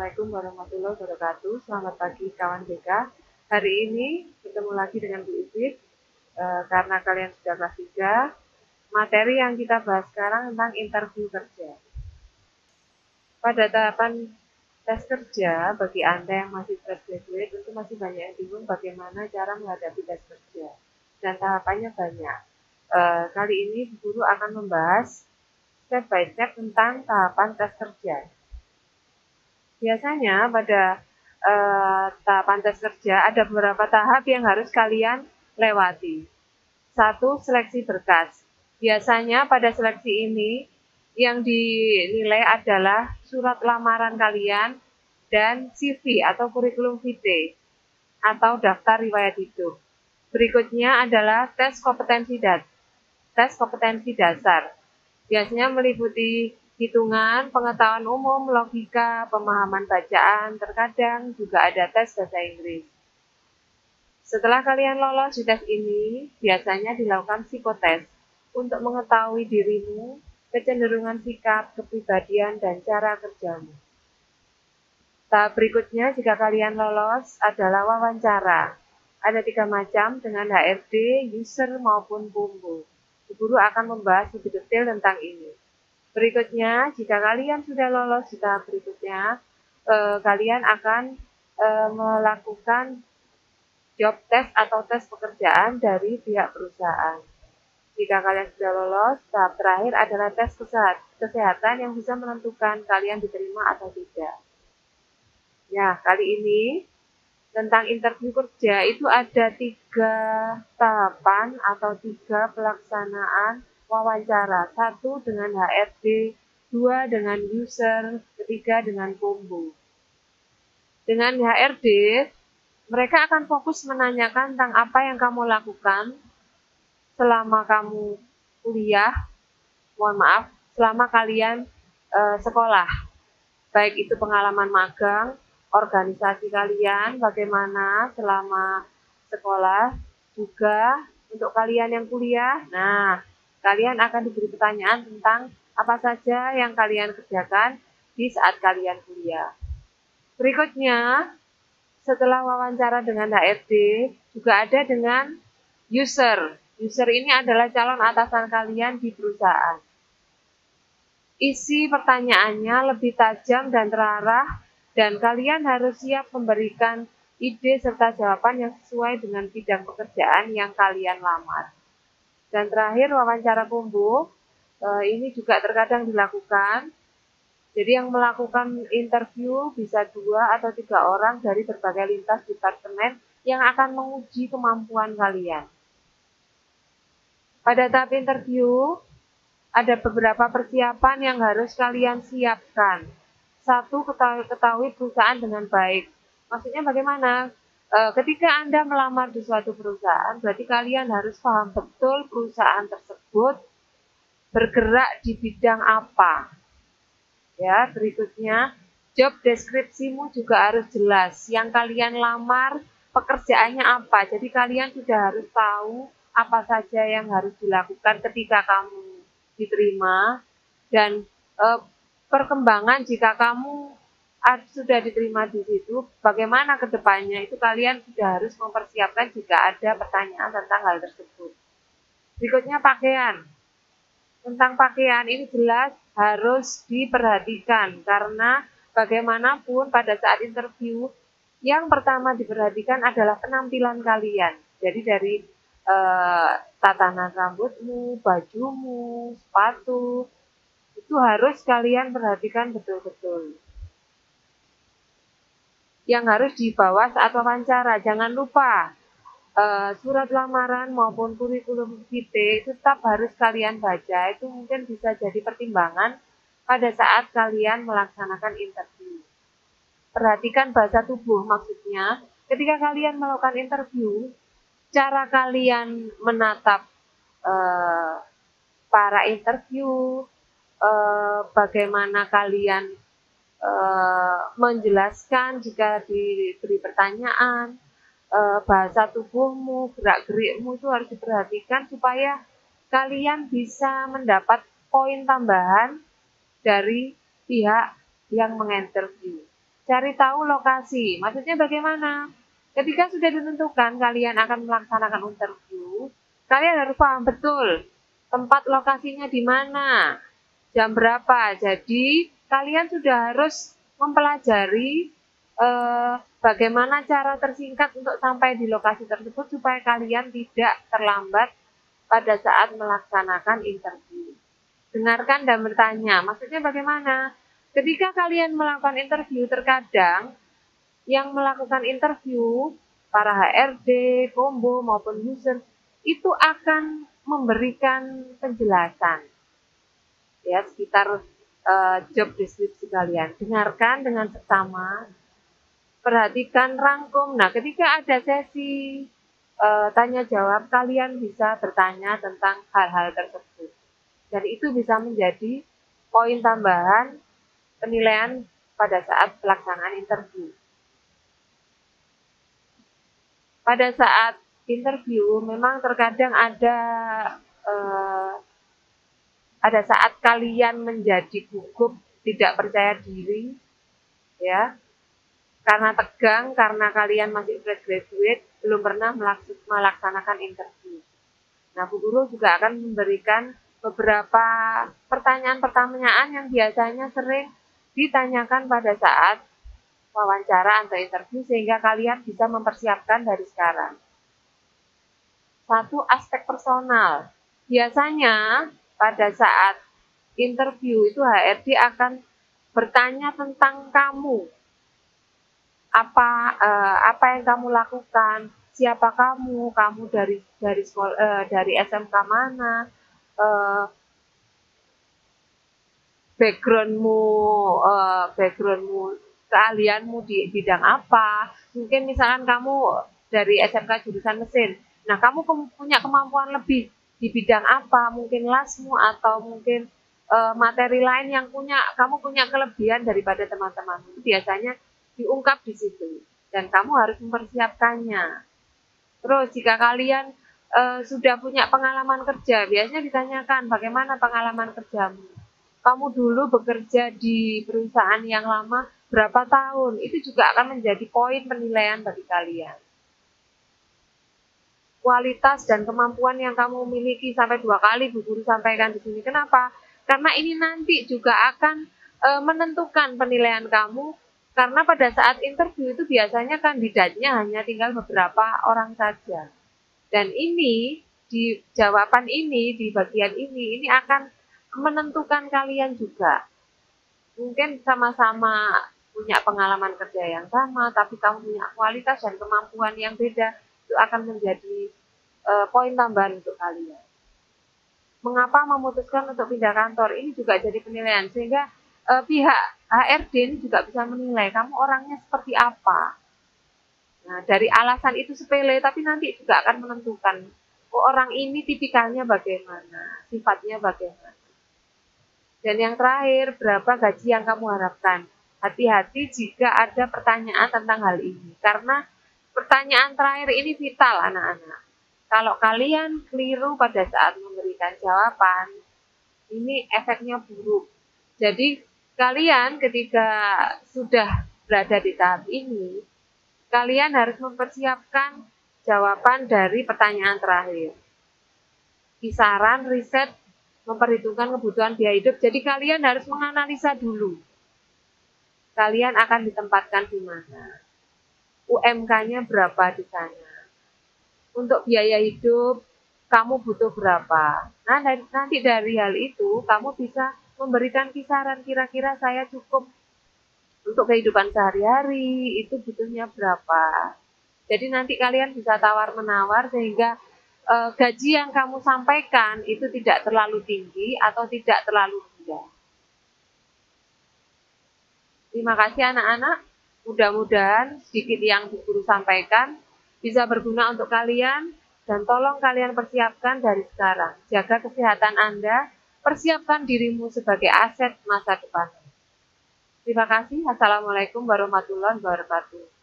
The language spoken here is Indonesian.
Assalamualaikum warahmatullahi wabarakatuh. Selamat pagi kawan BK. Hari ini ketemu lagi dengan Bu Isit. Karena kalian sudah kelas 3, materi yang kita bahas sekarang tentang interview kerja. Pada tahapan tes kerja, bagi Anda yang masih fresh graduate, tentu masih banyak yang bingung bagaimana cara menghadapi tes kerja. Dan tahapannya banyak. Kali ini guru akan membahas step by step tentang tahapan tes kerja. Biasanya pada tahapan tes kerja ada beberapa tahap yang harus kalian lewati. 1. Seleksi berkas. Biasanya pada seleksi ini yang dinilai adalah surat lamaran kalian dan CV atau kurikulum vitae atau daftar riwayat hidup. Berikutnya adalah tes kompetensi dasar. Biasanya meliputi hitungan, pengetahuan umum, logika, pemahaman bacaan, terkadang juga ada tes bahasa Inggris. Setelah kalian lolos di tes ini, biasanya dilakukan psikotes untuk mengetahui dirimu, kecenderungan sikap, kepribadian, dan cara kerjamu. Tahap berikutnya jika kalian lolos adalah wawancara. Ada 3 macam dengan HRD, user, maupun bumbu. Guru akan membahas lebih detail tentang ini. Berikutnya, jika kalian sudah lolos di tahap berikutnya, kalian akan melakukan job test atau tes pekerjaan dari pihak perusahaan. Jika kalian sudah lolos, tahap terakhir adalah tes kesehatan yang bisa menentukan kalian diterima atau tidak. Ya, kali ini tentang interview kerja itu ada 3 tahapan atau 3 pelaksanaan wawancara. 1 dengan HRD, 2 dengan user, 3 dengan kombo. Dengan HRD, mereka akan fokus menanyakan tentang apa yang kamu lakukan selama kamu kuliah, selama kalian sekolah. Baik itu pengalaman magang, organisasi kalian, bagaimana selama sekolah, juga untuk kalian yang kuliah. Nah, kalian akan diberi pertanyaan tentang apa saja yang kalian kerjakan di saat kalian kuliah. Berikutnya, setelah wawancara dengan HRD, juga ada dengan user. User ini adalah calon atasan kalian di perusahaan. Isi pertanyaannya lebih tajam dan terarah, dan kalian harus siap memberikan ide serta jawaban yang sesuai dengan bidang pekerjaan yang kalian lamar. Dan terakhir, wawancara kombo. Ini juga terkadang dilakukan. Jadi yang melakukan interview bisa 2 atau 3 orang dari berbagai lintas departemen yang akan menguji kemampuan kalian. Pada tahap interview, ada beberapa persiapan yang harus kalian siapkan. 1, ketahui perusahaan dengan baik. Maksudnya bagaimana? Ketika Anda melamar di suatu perusahaan, berarti kalian harus paham betul perusahaan tersebut bergerak di bidang apa. Ya, berikutnya, job deskripsimu juga harus jelas. Yang kalian lamar, pekerjaannya apa. Jadi kalian sudah harus tahu apa saja yang harus dilakukan ketika kamu diterima, dan perkembangan jika kamu sudah diterima di situ, bagaimana ke depannya itu kalian sudah harus mempersiapkan jika ada pertanyaan tentang hal tersebut. Berikutnya pakaian. Tentang pakaian ini jelas harus diperhatikan karena bagaimanapun pada saat interview yang pertama diperhatikan adalah penampilan kalian. Jadi dari tatanan rambutmu, bajumu, sepatu, itu harus kalian perhatikan betul-betul. Yang harus dibawa saat wawancara, jangan lupa surat lamaran maupun kurikulum vitae itu tetap harus kalian baca. Itu mungkin bisa jadi pertimbangan pada saat kalian melaksanakan interview. Perhatikan bahasa tubuh, maksudnya ketika kalian melakukan interview, cara kalian menatap para interview, bagaimana kalian menjelaskan jika diberi pertanyaan, bahasa tubuhmu, gerak-gerikmu itu harus diperhatikan supaya kalian bisa mendapat poin tambahan dari pihak yang menginterview. cari tahu lokasi. Maksudnya bagaimana? Ketika sudah ditentukan kalian akan melaksanakan interview, kalian harus paham betul tempat lokasinya di mana, jam berapa. Jadi kalian sudah harus mempelajari bagaimana cara tersingkat untuk sampai di lokasi tersebut supaya kalian tidak terlambat pada saat melaksanakan interview. Dengarkan dan bertanya. Maksudnya bagaimana? Ketika kalian melakukan interview, terkadang yang melakukan interview, para HRD, combo maupun user, itu akan memberikan penjelasan ya sekitar job deskripsi kalian. Dengarkan dengan seksama, perhatikan, rangkum. Nah, ketika ada sesi tanya jawab, kalian bisa bertanya tentang hal-hal tersebut. Dan itu bisa menjadi poin tambahan penilaian pada saat pelaksanaan interview. Pada saat interview memang terkadang ada saat kalian menjadi gugup, tidak percaya diri, ya, karena tegang, karena kalian masih fresh graduate, belum pernah melaksanakan interview. Nah, Bu Guru juga akan memberikan beberapa pertanyaan-pertanyaan yang biasanya sering ditanyakan pada saat wawancara atau interview sehingga kalian bisa mempersiapkan dari sekarang. Satu, aspek personal. Biasanya pada saat interview itu HRD akan bertanya tentang kamu. Apa yang kamu lakukan, siapa kamu dari sekolah, dari SMK mana, backgroundmu, keahlianmu di bidang apa. Mungkin misalkan kamu dari SMK jurusan mesin, nah kamu punya kemampuan lebih di bidang apa, mungkin lasmu atau mungkin materi lain yang kamu punya kelebihan daripada teman-teman. Itu biasanya diungkap di situ dan kamu harus mempersiapkannya. Terus jika kalian sudah punya pengalaman kerja, biasanya ditanyakan bagaimana pengalaman kerjamu. Kamu dulu bekerja di perusahaan yang lama berapa tahun, itu juga akan menjadi poin penilaian bagi kalian. Kualitas dan kemampuan yang kamu miliki sampai 2 kali Bu Guru sampaikan di sini. Kenapa? Karena ini nanti juga akan menentukan penilaian kamu, karena pada saat interview itu biasanya kandidatnya hanya tinggal beberapa orang saja. Dan ini, di jawaban ini, di bagian ini akan menentukan kalian juga. Mungkin sama-sama punya pengalaman kerja yang sama, tapi kamu punya kualitas dan kemampuan yang beda, itu akan menjadi poin tambahan untuk kalian. Mengapa memutuskan untuk pindah kantor? Ini juga jadi penilaian, sehingga pihak HRD ini juga bisa menilai kamu orangnya seperti apa. Nah, dari alasan itu sepele, tapi nanti juga akan menentukan orang ini tipikalnya bagaimana, sifatnya bagaimana. Dan yang terakhir, berapa gaji yang kamu harapkan? Hati-hati jika ada pertanyaan tentang hal ini, karena pertanyaan terakhir ini vital, anak-anak. Kalau kalian keliru pada saat memberikan jawaban, ini efeknya buruk. Jadi, kalian ketika sudah berada di tahap ini, kalian harus mempersiapkan jawaban dari pertanyaan terakhir. Kisaran, riset, memperhitungkan kebutuhan biaya hidup. Jadi kalian harus menganalisa dulu. Kalian akan ditempatkan di mana? UMK-nya berapa di sana? Untuk biaya hidup, kamu butuh berapa? Nah, nanti dari hal itu, kamu bisa memberikan kisaran kira-kira saya cukup untuk kehidupan sehari-hari, itu butuhnya berapa. Jadi nanti kalian bisa tawar-menawar sehingga gaji yang kamu sampaikan itu tidak terlalu tinggi atau tidak terlalu rendah. Terima kasih anak-anak. Mudah-mudahan sedikit yang Bu Guru sampaikan bisa berguna untuk kalian dan tolong kalian persiapkan dari sekarang. Jaga kesehatan Anda, persiapkan dirimu sebagai aset masa depan. Terima kasih. Assalamualaikum warahmatullahi wabarakatuh.